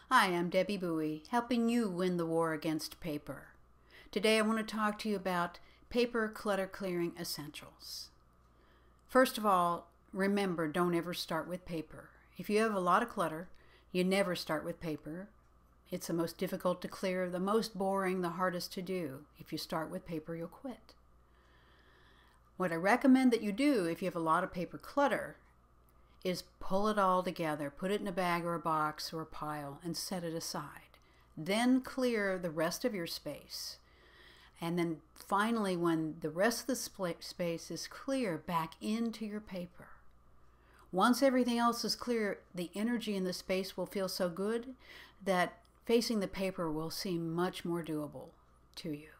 Hi, I'm Debbie Bowie, helping you win the war against paper. Today I want to talk to you about paper clutter clearing essentials. First of all, remember, don't ever start with paper. If you have a lot of clutter, you never start with paper. It's the most difficult to clear, the most boring, the hardest to do. If you start with paper, you'll quit. What I recommend that you do if you have a lot of paper clutter is pull it all together, put it in a bag or a box or a pile and set it aside. Then clear the rest of your space. And then finally, when the rest of the space is clear, back into your paper. Once everything else is clear, the energy in the space will feel so good that facing the paper will seem much more doable to you.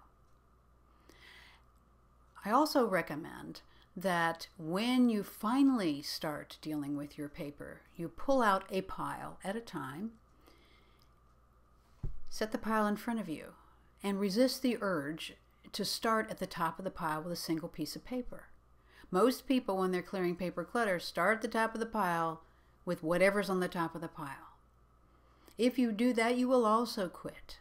I also recommend that when you finally start dealing with your paper, you pull out a pile at a time, set the pile in front of you, and resist the urge to start at the top of the pile with a single piece of paper. Most people, when they're clearing paper clutter, start at the top of the pile with whatever's on the top of the pile. If you do that, you will also quit.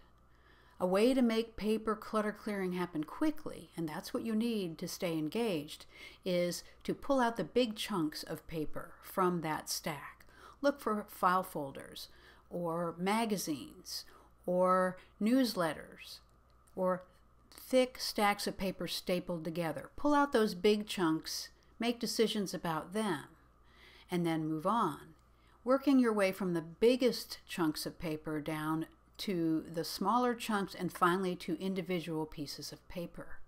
A way to make paper clutter clearing happen quickly, and that's what you need to stay engaged, is to pull out the big chunks of paper from that stack. Look for file folders, or magazines, or newsletters, or thick stacks of paper stapled together. Pull out those big chunks, make decisions about them, and then move on. Working your way from the biggest chunks of paper down to the smaller chunks and finally to individual pieces of paper.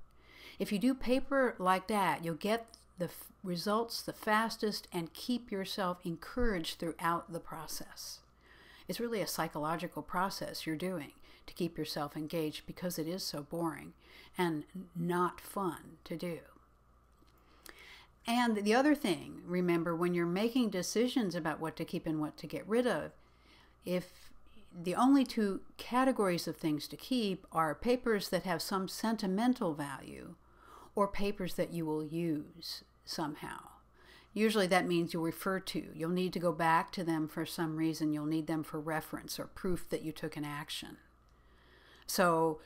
If you do paper like that, you'll get the results the fastest and keep yourself encouraged throughout the process. It's really a psychological process you're doing to keep yourself engaged because it is so boring and not fun to do. And the other thing, remember, when you're making decisions about what to keep and what to get rid of, if the only two categories of things to keep are papers that have some sentimental value or papers that you will use somehow. Usually that means you'll refer to. You'll need to go back to them for some reason. You'll need them for reference or proof that you took an action. So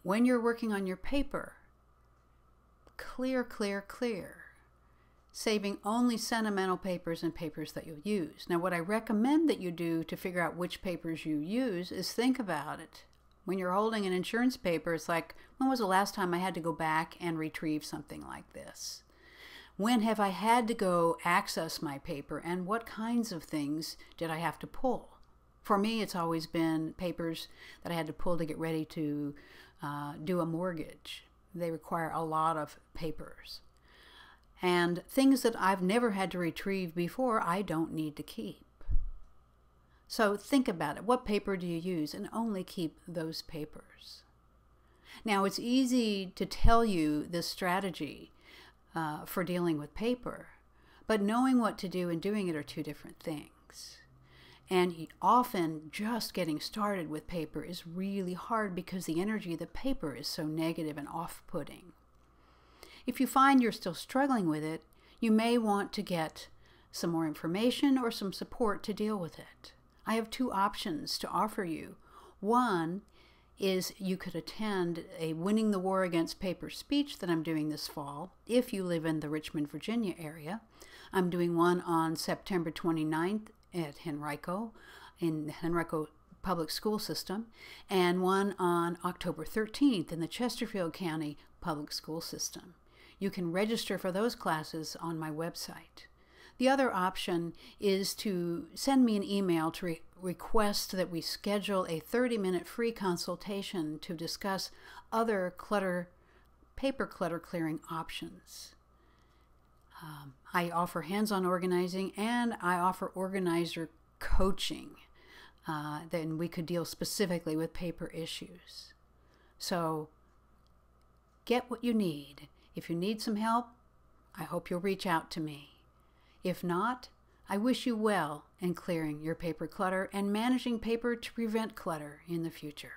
when you're working on your paper, clear, clear, clear. Saving only sentimental papers and papers that you'll use. Now, what I recommend that you do to figure out which papers you use is think about it. When you're holding an insurance paper, it's like, when was the last time I had to go back and retrieve something like this? When have I had to go access my paper, and what kinds of things did I have to pull? For me, it's always been papers that I had to pull to get ready to do a mortgage. They require a lot of papers. And things that I've never had to retrieve before, I don't need to keep. So think about it. What paper do you use? And only keep those papers. Now, it's easy to tell you this strategy for dealing with paper, but knowing what to do and doing it are two different things. And often just getting started with paper is really hard because the energy of the paper is so negative and off-putting. If you find you're still struggling with it, you may want to get some more information or some support to deal with it. I have two options to offer you. One is you could attend a Winning the War Against Paper speech that I'm doing this fall if you live in the Richmond, Virginia area. I'm doing one on September 29th at Henrico, in the Henrico Public School System, and one on October 13th in the Chesterfield County Public School System. You can register for those classes on my website. The other option is to send me an email to request that we schedule a 30-minute free consultation to discuss other paper clutter clearing options. I offer hands-on organizing and I offer organizer coaching. Then we could deal specifically with paper issues. So get what you need. If you need some help, I hope you'll reach out to me. If not, I wish you well in clearing your paper clutter and managing paper to prevent clutter in the future.